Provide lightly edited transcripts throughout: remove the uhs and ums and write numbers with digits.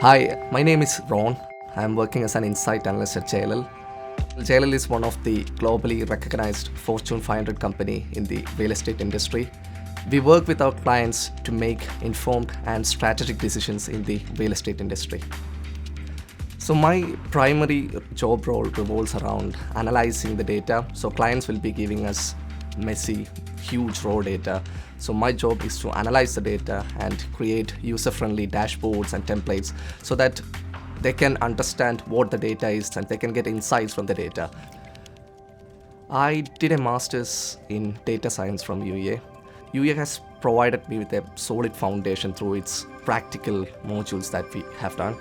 Hi, my name is Ron. I'm working as an insight analyst at JLL. JLL is one of the globally recognized Fortune 500 company in the real estate industry. We work with our clients to make informed and strategic decisions in the real estate industry. So my primary job role revolves around analyzing the data. So clients will be giving us messy, huge raw data. So my job is to analyze the data and create user-friendly dashboards and templates so that they can understand what the data is and they can get insights from the data. I did a master's in data science from UEA. UEA has provided me with a solid foundation through its practical modules that we have done.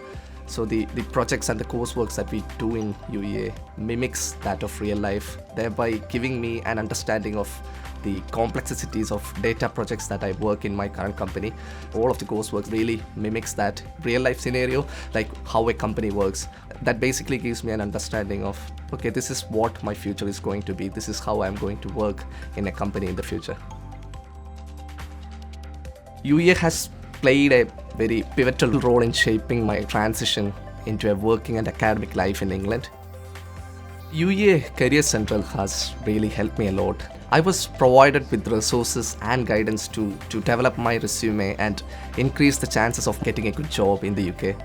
So the projects and the coursework that we do in UEA mimics that of real life, thereby giving me an understanding of the complexities of data projects that I work in my current company. All of the coursework really mimics that real life scenario, like how a company works. That basically gives me an understanding of, okay, this is what my future is going to be. This is how I'm going to work in a company in the future. UEA has played a very pivotal role in shaping my transition into a working and academic life in England. UEA CareerCentral has really helped me a lot. I was provided with resources and guidance to develop my resume and increase the chances of getting a good job in the UK.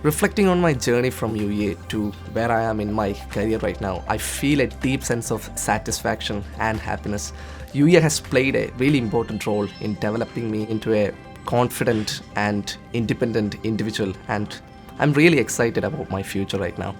Reflecting on my journey from UEA to where I am in my career right now, I feel a deep sense of satisfaction and happiness. UEA has played a really important role in developing me into a confident and independent individual, and I'm really excited about my future right now.